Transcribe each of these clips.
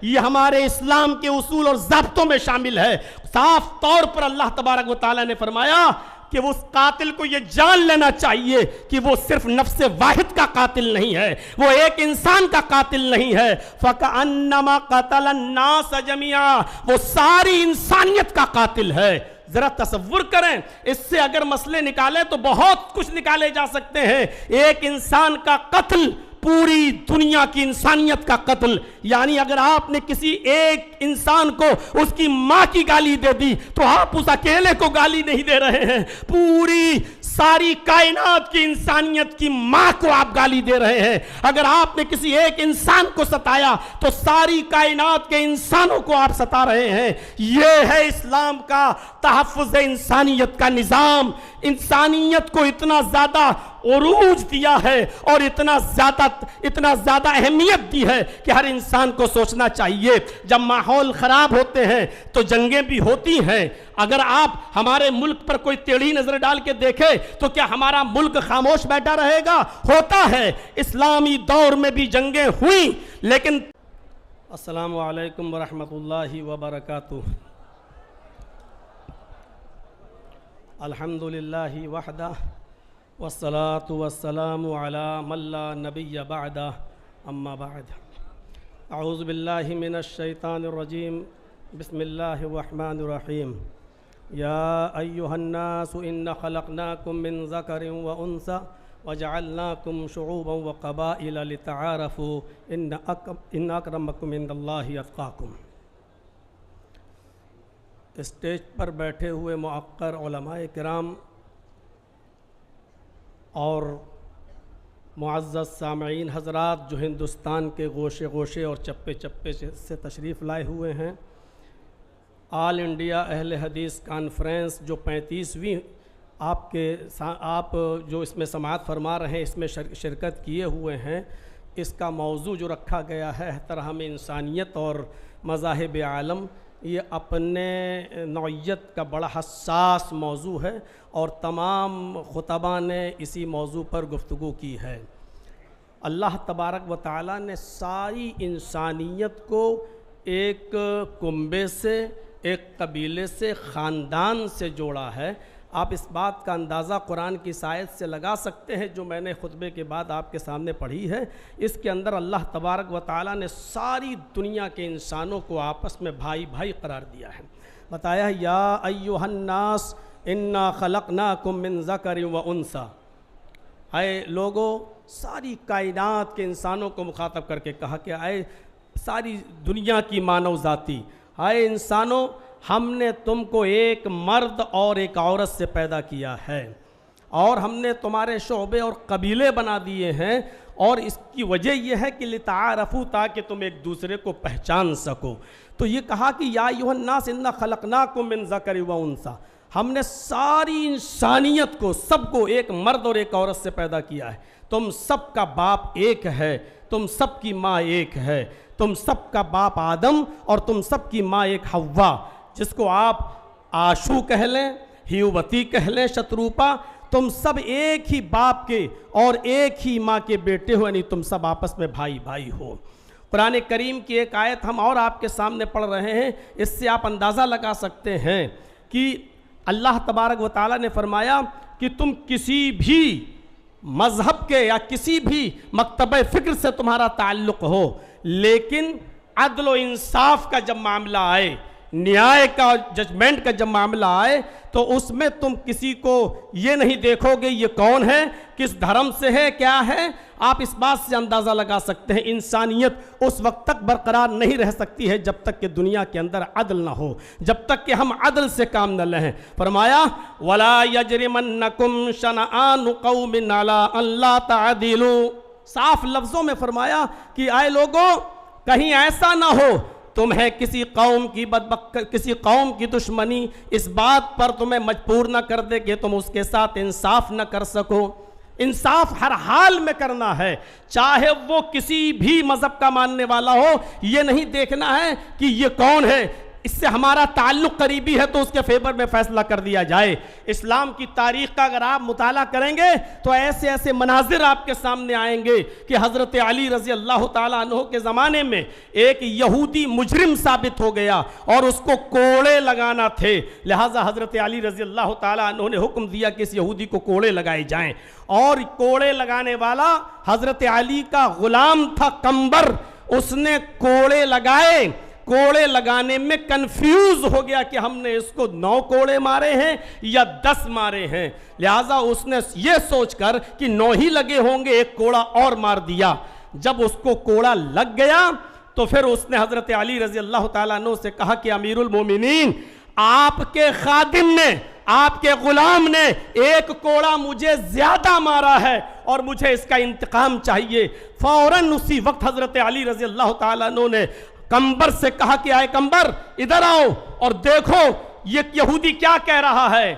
یہ ہمارے اسلام کے اصول اور ضابطوں میں شامل ہے۔ صاف طور پر اللہ تبارک و تعالیٰ نے فرمایا کہ اس قاتل کو یہ جان لینا چاہیے کہ وہ صرف نفس واحد کا قاتل نہیں ہے، وہ ایک انسان کا قاتل نہیں ہے۔ فَكَأَنَّمَا قَتَلَ النَّاسَ جَمِيعًا، وہ ساری انسانیت کا قاتل ہے۔ ذرا تصور کریں، اس سے اگر مسئلے نکالیں تو بہت کچھ نکالے جا سکتے ہیں۔ ایک انسان کا قتل پوری دنیا کی انسانیت کا قتل، یعنی اگر آپ نے کسی ایک انسان کو اس کی ماں کی گالی دے دی تو آپ اس اکیلے کو گالی نہیں دے رہے ہیں، پوری ساری کائنات کی انسانیت کی ماں کو آپ گالی دے رہے ہیں۔ اگر آپ نے کسی ایک انسان کو ستایا تو ساری کائنات کے انسانوں کو آپ ستا رہے ہیں۔ یہ ہے اسلام کا تحفظ انسانیت کا نظام۔ انسانیت کو اتنا زیادہ عروج دیا ہے اور اتنا زیادہ اہمیت دی ہے کہ ہر انسان کو سوچنا چاہیے۔ جب ماحول خراب ہوتے ہیں تو جنگیں بھی ہوتی ہیں۔ اگر آپ ہمارے ملک پر کوئی ٹیڑھی نظر ڈال کے دیکھے تو کیا ہمارا ملک خاموش بیٹھا رہے گا؟ ہوتا ہے۔ اسلامی دور میں بھی جنگیں ہوئیں، لیکن السلام علیکم ورحمۃ اللہ وبرکاتہ۔ الحمدللہ وحدہ والصلاة والسلام على من لا نبی بعدہ، اما بعد۔ اعوذ باللہ من الشیطان الرجیم، بسم اللہ الرحمن الرحیم۔ یا ایہا الناس انا خلقناکم من ذکر وانثی وجعلناکم شعوبا وقبائل لتعارفوا ان اکرمکم عند اللہ اتقاکم۔ اسٹیج پر بیٹھے ہوئے معقر علماء کرام اور معزز سامعین حضرات جو ہندوستان کے گوشے گوشے اور چپے چپے سے تشریف لائے ہوئے ہیں، آل انڈیا اہل حدیث کانفرنس جو 35ویں آپ جو اس میں سماعت فرما رہے ہیں، اس میں شرکت کیے ہوئے ہیں، اس کا موضوع جو رکھا گیا ہے احترام انسانیت اور مذاہب عالم، یہ اپنے نوعیت کا بڑا حساس موضوع ہے اور تمام خطباء نے اسی موضوع پر گفتگو کی ہے۔ اللہ تبارک و تعالیٰ نے ساری انسانیت کو ایک کنبے سے، ایک قبیلے سے، خاندان سے جوڑا ہے۔ آپ اس بات کا اندازہ قرآن کی آیت سے لگا سکتے ہیں جو میں نے خطبے کے بعد آپ کے سامنے پڑھی ہے۔ اس کے اندر اللہ تبارک و تعالیٰ نے ساری دنیا کے انسانوں کو آپس میں بھائی بھائی قرار دیا ہے۔ بتایا ہے یا ایھا الناس انا خلقناکم من ذکر و انثی، اے لوگو، ساری کائنات کے انسانوں کو مخاطب کر کے کہا کہ اے ساری دنیا کی مانو ذاتی، اے انسانوں، ہم نے تم کو ایک مرد اور ایک عورت سے پیدا کیا ہے اور ہم نے تمہارے شعبے اور قبیلے بنا دیے ہیں، اور اس کی وجہ یہ ہے کہ لتعارفوا، تاکہ تم ایک دوسرے کو پہچان سکو۔ تو یہ کہا کہ یا ایھا الناس انا خلقناکم من ذکر و انثی، ہم نے ساری انسانیت کو، سب کو ایک مرد اور ایک عورت سے پیدا کیا ہے۔ تم سب کا باپ ایک ہے، تم سب کی ماں ایک ہے، تم سب کا باپ آدم اور تم سب کی ماں ایک حوا، جس کو آپ آشو کہہ لیں، ہیووتی کہہ لیں، شتروپا، تم سب ایک ہی باپ کے اور ایک ہی ماں کے بیٹے ہو، یعنی تم سب آپس میں بھائی بھائی ہو۔ قرآن کریم کی ایک آیت ہم اور آپ کے سامنے پڑھ رہے ہیں، اس سے آپ اندازہ لگا سکتے ہیں کہ اللہ تبارک و تعالیٰ نے فرمایا کہ تم کسی بھی مذہب کے یا کسی بھی مکتبہ فکر سے تمہارا تعلق ہو، لیکن عدل و انصاف کا جب معاملہ آئے، نیائے کا، ججمنٹ کا جب معاملہ آئے، تو اس میں تم کسی کو یہ نہیں دیکھو گے یہ کون ہے، کس دھرم سے ہے، کیا ہے۔ آپ اس بات سے اندازہ لگا سکتے ہیں انسانیت اس وقت تک برقرار نہیں رہ سکتی ہے جب تک کہ دنیا کے اندر عدل نہ ہو، جب تک کہ ہم عدل سے کام نہ لیں۔ فرمایا وَلَا يَجْرِمَنَّكُمْ شَنَآنُ قَوْمٍ عَلَىٰ أَن لَا تَعْدِلُوا، صاف لفظوں میں فرمایا کہ اے لوگوں، کہیں ایسا نہ ہو تمہیں کسی قوم کی دشمنی اس بات پر تمہیں مجبور نہ کر دے کہ تم اس کے ساتھ انصاف نہ کر سکو۔ انصاف ہر حال میں کرنا ہے، چاہے وہ کسی بھی مذہب کا ماننے والا ہو۔ یہ نہیں دیکھنا ہے کہ یہ کون ہے، اس سے ہمارا تعلق قریبی ہے تو اس کے فیور میں فیصلہ کر دیا جائے۔ اسلام کی تاریخ کا اگر آپ مطالعہ کریں گے تو ایسے ایسے مناظر آپ کے سامنے آئیں گے کہ حضرت علی رضی اللہ تعالیٰ عنہ کے زمانے میں ایک یہودی مجرم ثابت ہو گیا اور اس کو کوڑے لگانا تھے، لہٰذا حضرت علی رضی اللہ تعالیٰ عنہ نے حکم دیا کہ اس یہودی کو کوڑے لگائے جائیں، اور کوڑے لگانے والا حضرت علی کا غلام تھا قمبر، اس نے کوڑے لگائے، کوڑے لگانے میں کنفیوز ہو گیا کہ ہم نے اس کو 9 کوڑے مارے ہیں یا 10 مارے ہیں، لہٰذا اس نے یہ سوچ کر کہ 9 ہی لگے ہوں گے ایک کوڑا اور مار دیا۔ جب اس کو کوڑا لگ گیا تو پھر اس نے حضرت علی رضی اللہ تعالیٰ عنہ سے کہا کہ امیر المومنین، آپ کے خادم نے، آپ کے غلام نے ایک کوڑا مجھے زیادہ مارا ہے اور مجھے اس کا انتقام چاہیے۔ فوراً اسی وقت حضرت علی رضی اللہ تعالیٰ عنہ نے قمبر سے کہا کہ آئے قمبر ادھر آؤ اور دیکھو یہ یہودی کیا کہہ رہا ہے۔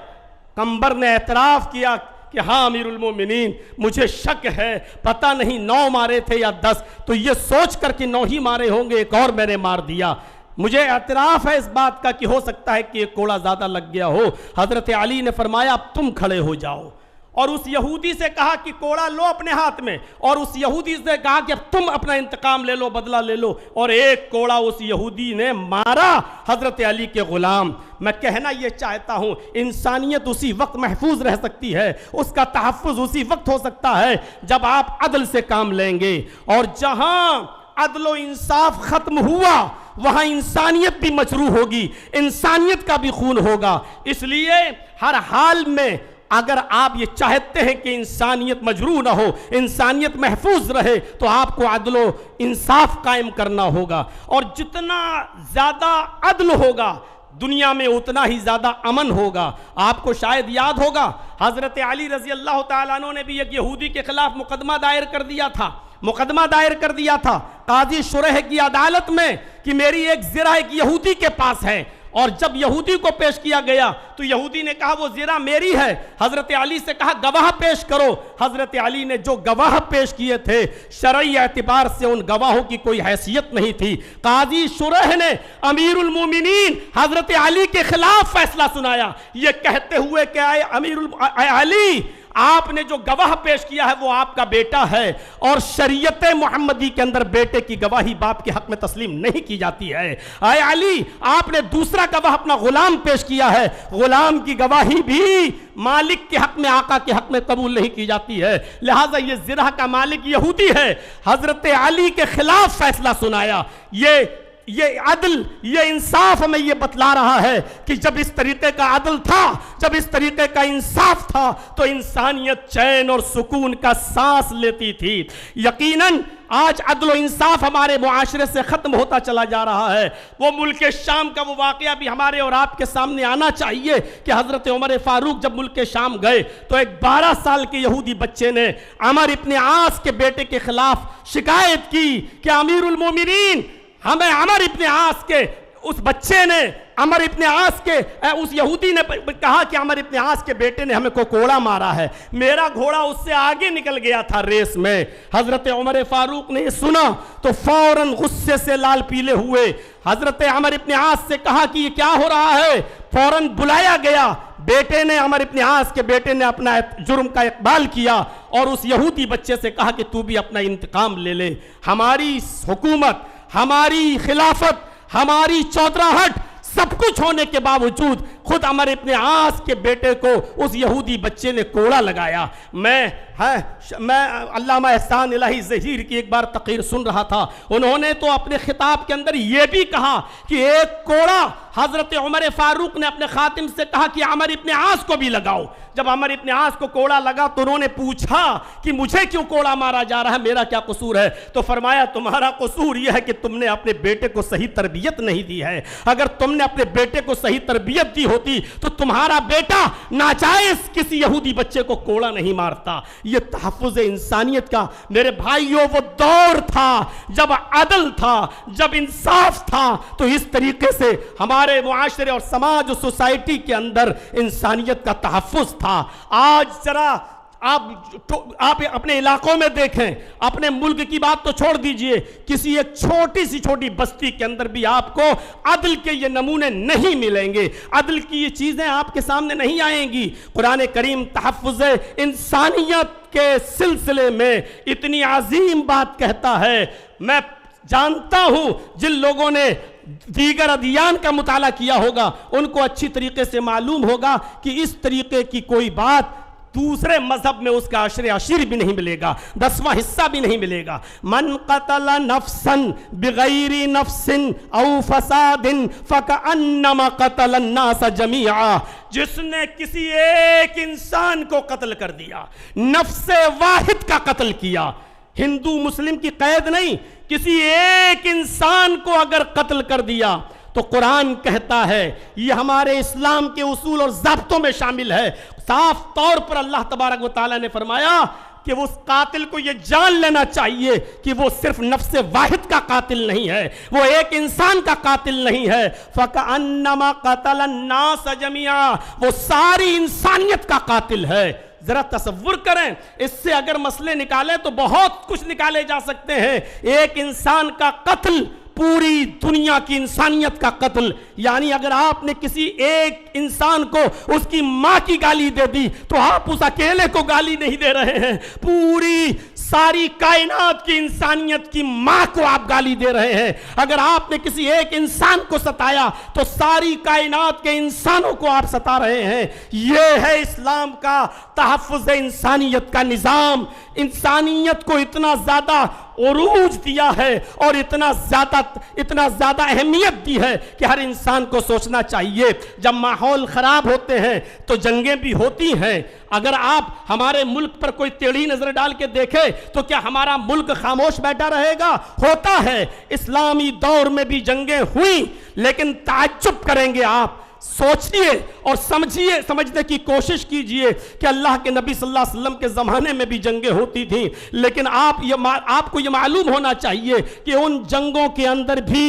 قمبر نے اعتراف کیا کہ ہاں امیر المومنین، مجھے شک ہے، پتہ نہیں 9 مارے تھے یا 10، تو یہ سوچ کر کہ 9 ہی مارے ہوں گے ایک اور میں نے مار دیا، مجھے اعتراف ہے اس بات کا کہ ہو سکتا ہے کہ ایک کوڑا زیادہ لگ گیا ہو۔ حضرت علی نے فرمایا اب تم کھڑے ہو جاؤ، اور اس یہودی سے کہا کہ کوڑا لو اپنے ہاتھ میں، اور اس یہودی سے کہا کہ اب تم اپنا انتقام لے لو، بدلہ لے لو، اور ایک کوڑا اس یہودی نے مارا حضرت علی کے غلام۔ میں کہنا یہ چاہتا ہوں انسانیت اسی وقت محفوظ رہ سکتی ہے، اس کا تحفظ اسی وقت ہو سکتا ہے جب آپ عدل سے کام لیں گے، اور جہاں عدل و انصاف ختم ہوا وہاں انسانیت بھی مجروح ہوگی، انسانیت کا بھی خون ہوگا۔ اس لیے ہر حال میں اگر آپ یہ چاہتے ہیں کہ انسانیت مجروح نہ ہو، انسانیت محفوظ رہے، تو آپ کو عدل و انصاف قائم کرنا ہوگا، اور جتنا زیادہ عدل ہوگا دنیا میں اتنا ہی زیادہ امن ہوگا۔ آپ کو شاید یاد ہوگا حضرت علی رضی اللہ تعالیٰ عنہ نے بھی ایک یہودی کے خلاف مقدمہ دائر کر دیا تھا قاضی شریح کی عدالت میں کہ میری ایک زرہ ایک یہودی کے پاس ہے، اور جب یہودی کو پیش کیا گیا تو یہودی نے کہا وہ زرہ میری ہے، حضرت علی سے کہا گواہ پیش کرو۔ حضرت علی نے جو گواہ پیش کیے تھے شرعی اعتبار سے ان گواہوں کی کوئی حیثیت نہیں تھی، قاضی شریح نے امیر المومنین حضرت علی کے خلاف فیصلہ سنایا، یہ کہتے ہوئے کہ اے علی، آپ نے جو گواہ پیش کیا ہے وہ آپ کا بیٹا ہے، اور شریعت محمدی کے اندر بیٹے کی گواہی باپ کے حق میں تسلیم نہیں کی جاتی ہے۔ اے علی، آپ نے دوسرا گواہ اپنا غلام پیش کیا ہے، غلام کی گواہی بھی مالک کے حق میں، آقا کے حق میں قبول نہیں کی جاتی ہے، لہٰذا یہ زرہ کا مالک یہودی ہے۔ حضرت علی کے خلاف فیصلہ سنایا۔ یہ عدل، یہ انصاف ہمیں یہ بتلا رہا ہے کہ جب اس طریقے کا عدل تھا، جب اس طریقے کا انصاف تھا تو انسانیت چین اور سکون کا سانس لیتی تھی۔ یقیناً آج عدل و انصاف ہمارے معاشرے سے ختم ہوتا چلا جا رہا ہے۔ وہ ملک شام کا وہ واقعہ بھی ہمارے اور آپ کے سامنے آنا چاہیے کہ حضرت عمر فاروق جب ملک شام گئے تو ایک 12 سال کے یہودی بچے نے عمر ابن عاص کے بیٹے کے خلاف شکایت کی کہ امیر المومنین، ہمیں عمر ابن عاص کے اس بچے نے، عمر ابن عاص کے اس یہودی نے کہا کہ عمر ابن عاص کے بیٹے نے ہمیں کو کوڑا مارا ہے، میرا گھوڑا اس سے آگے نکل گیا تھا ریس میں۔ حضرت عمر فاروق نے یہ سنا تو فوراً غصے سے لال پیلے ہوئے حضرت عمر ابن عاص سے کہا کہ یہ کیا ہو رہا ہے، فوراً بلایا گیا۔ بیٹے نے، عمر ابن عاص کے بیٹے نے اپنا جرم کا اقبال کیا اور اس یہودی بچے سے کہا کہ تو بھی اپنا انتقام لے لے۔ ہماری حکومت، ہماری خلافت، ہماری چودراہٹ، سب کچھ ہونے کے باوجود خود عمر ابن عاص کے بیٹے کو اس یہودی بچے نے کوڑا لگایا۔ میں علامہ احسان الہی ظہیر کی ایک بار تقریر سن رہا تھا، انہوں نے تو اپنے خطاب کے اندر یہ بھی کہا کہ ایک کوڑا حضرت عمر فاروق نے اپنے خاتم سے کہا کہ عمر ابن عاص کو بھی لگاؤ۔ جب عمر ابن عاص کو کوڑا لگا تو انہوں نے پوچھا کہ مجھے کیوں کوڑا مارا جا رہا ہے، میرا کیا قصور ہے؟ تو فرمایا تمہارا قصور یہ ہے کہ تم نے اپنے بیٹے کو صحیح تربیت نہیں دی ہے، اگر تم نے اپنے بیٹے کو صحیح تربیت دی ہوتی تو تمہارا بیٹا ناجائز کسی یہودی بچے کو کوڑا نہیں مارتا۔ یہ تحفظ انسانیت کا میرے بھائیوں وہ دور تھا جب عدل تھا، جب انصاف تھا، تو اس طریقے سے ہمارے معاشرے اور سماج اور سوسائٹی کے اندر انسانیت کا تحفظ تھا۔ آج ذرا آپ اپنے علاقوں میں دیکھیں، اپنے ملک کی بات تو چھوڑ دیجئے، کسی ایک چھوٹی سی چھوٹی بستی کے اندر بھی آپ کو عدل کے یہ نمونے نہیں ملیں گے، عدل کی یہ چیزیں آپ کے سامنے نہیں آئیں گی۔ قرآن کریم تحفظ انسانیت کے سلسلے میں اتنی عظیم بات کہتا ہے۔ میں جانتا ہوں جن لوگوں نے دیگر ادیان کا مطالعہ کیا ہوگا ان کو اچھی طریقے سے معلوم ہوگا کہ اس طریقے کی کوئی بات دوسرے مذہب میں اس کا عشر بھی نہیں ملے گا، 10واں حصہ بھی نہیں ملے گا۔ من قتل نفسا بغیر نفس او فساد فکأنما قتل الناس جميعا، جس نے کسی ایک انسان کو قتل کر دیا، نفس واحد کا قتل کیا، ہندو مسلم کی قید نہیں، کسی ایک انسان کو اگر قتل کر دیا تو قرآن کہتا ہے، یہ ہمارے اسلام کے اصول اور ضابطوں میں شامل ہے، صاف طور پر اللہ تبارک و تعالیٰ نے فرمایا کہ اس قاتل کو یہ جان لینا چاہیے کہ وہ صرف نفس واحد کا قاتل نہیں ہے، وہ ایک انسان کا قاتل نہیں ہے۔ فَكَأَنَّمَا قَتَلَ النَّاسَ جَمِيعًا، وہ ساری انسانیت کا قاتل ہے۔ ذرا تصور کریں، اس سے اگر مسئلے نکالیں تو بہت کچھ نکالے جا سکتے ہیں۔ ایک انسان کا قتل پوری دنیا کی انسانیت کا قتل، یعنی اگر آپ نے کسی ایک انسان کو اس کی ماں کی گالی دے دی تو آپ اس اکیلے کو گالی نہیں دے رہے ہیں، پوری ساری کائنات کی انسانیت کی ماں کو آپ گالی دے رہے ہیں۔ اگر آپ نے کسی ایک انسان کو ستایا تو ساری کائنات کے انسانوں کو آپ ستا رہے ہیں۔ یہ ہے اسلام کا تحفظ انسانیت کا نظام۔ انسانیت کو اتنا زیادہ عروج دیا ہے اور اتنا زیادہ اہمیت دی ہے کہ ہر انسان کو سوچنا چاہیے۔ جب ماحول خراب ہوتے ہیں تو جنگیں بھی ہوتی ہیں۔ اگر آپ ہمارے ملک پر کوئی ٹیڑھی نظر ڈال کے دیکھیں تو کیا ہمارا ملک خاموش بیٹھا رہے گا؟ ہوتا ہے، اسلامی دور میں بھی جنگیں ہوئیں، لیکن تعجب کریں گے آپ، سوچئے اور سمجھنے کی کوشش کیجئے کہ اللہ کے نبی صلی اللہ علیہ وسلم کے زمانے میں بھی جنگیں ہوتی تھیں، لیکن آپ کو یہ معلوم ہونا چاہیے کہ ان جنگوں کے اندر بھی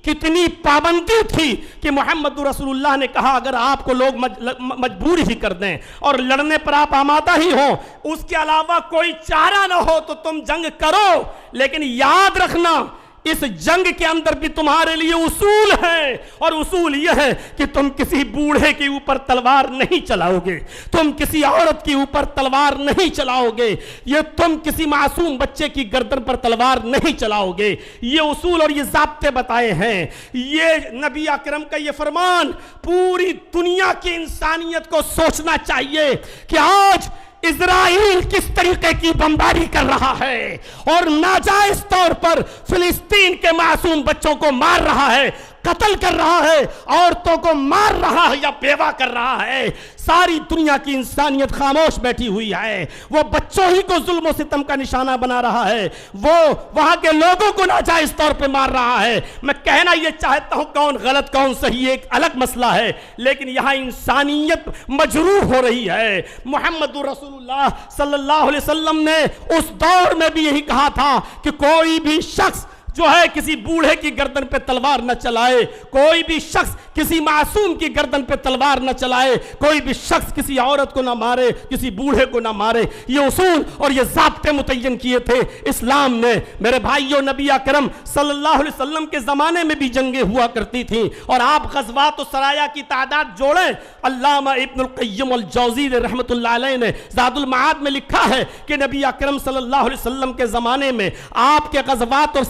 کتنی پابندی تھی کہ محمد رسول اللہ نے کہا اگر آپ کو لوگ مجبور ہی کر دیں اور لڑنے پر آپ آمادہ ہی ہوں، اس کے علاوہ کوئی چارہ نہ ہو تو تم جنگ کرو، لیکن یاد رکھنا اس جنگ کے اندر بھی تمہارے لیے اصول ہیں، اور اصول یہ ہے کہ تم کسی بوڑھے کے اوپر تلوار نہیں چلاؤ گے، تم کسی عورت کے اوپر تلوار نہیں چلاؤ گے، یہ تم کسی معصوم بچے کی گردن پر تلوار نہیں چلاؤ گے۔ یہ اصول اور یہ ضابطے بتائے ہیں، یہ نبی اکرم کا یہ فرمان پوری دنیا کی انسانیت کو سوچنا چاہیے کہ آج اسرائیل کس طریقے کی بمباری کر رہا ہے اور ناجائز طور پر فلسطین کے معصوم بچوں کو مار رہا ہے، قتل کر رہا ہے، عورتوں کو مار رہا ہے یا بیوہ کر رہا ہے۔ ساری دنیا کی انسانیت خاموش بیٹھی ہوئی ہے، وہ بچوں ہی کو ظلم و ستم کا نشانہ بنا رہا ہے، وہ وہاں کے لوگوں کو ناجائز طور پہ مار رہا ہے۔ میں کہنا یہ چاہتا ہوں کون غلط کون صحیح ایک الگ مسئلہ ہے، لیکن یہاں انسانیت مجروح ہو رہی ہے۔ محمد رسول اللہ صلی اللہ علیہ وسلم نے اس دور میں بھی یہی کہا تھا کہ کوئی بھی شخص جو ہے کسی بوڑھے کی گردن پہ تلوار نہ چلائے، کوئی بھی شخص کسی معصوم کی گردن پہ تلوار نہ چلائے، کوئی بھی شخص کسی عورت کو نہ مارے، کسی بوڑھے کو نہ مارے۔ یہ اصول اور یہ ضابطے متعین کیے تھے اسلام نے۔ میرے بھائیوں، نبی اکرم صلی اللہ علیہ وسلم کے زمانے میں بھی جنگیں ہوا کرتی تھیں، اور آپ غزوات و سرایا کی تعداد جوڑیں۔ علامہ ابن القیم الجوزی رحمۃ اللہ علیہ نے زاد المعاد میں لکھا ہے کہ نبی اکرم صلی اللہ علیہ وسلم کے زمانے میں آپ کے غزوات اور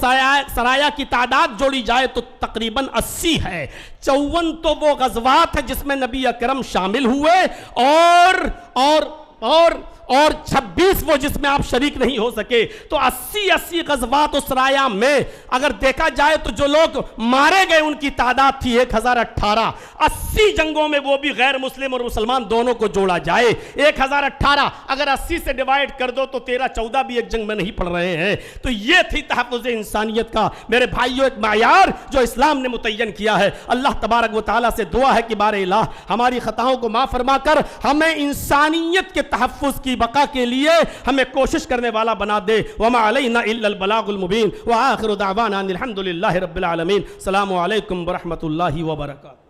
سرایا کی تعداد جوڑی جائے تو تقریباً 80 ہے۔ 54 تو وہ غزوات ہے جس میں نبی اکرم شامل ہوئے، اور 26 وہ جس میں آپ شریک نہیں ہو سکے۔ تو 80 غزوات و سرایا میں اگر دیکھا جائے تو جو لوگ مارے گئے ان کی تعداد تھی 1018۔ 80 جنگوں میں وہ بھی غیر مسلم اور مسلمان دونوں کو جوڑا جائے 1018، اگر 80 سے ڈیوائیڈ کر دو تو 13-14 بھی ایک جنگ میں نہیں پڑ رہے ہیں۔ تو یہ تھی تحفظ انسانیت کا میرے بھائیوں ایک معیار جو اسلام نے متعین کیا ہے۔ اللہ تبارک و تعالیٰ سے دعا ہے کہ بار الہ ہماری خطاؤں کو معاف فرما کر ہمیں انسانیت کے تحفظ کی بقا کے لیے ہمیں کوشش کرنے والا بنا دے۔ وما علینا الا البلاغ المبین، وآخر دعوانا ان الحمد للہ رب العالمین۔ السلام علیکم ورحمۃ اللہ وبرکاتہ۔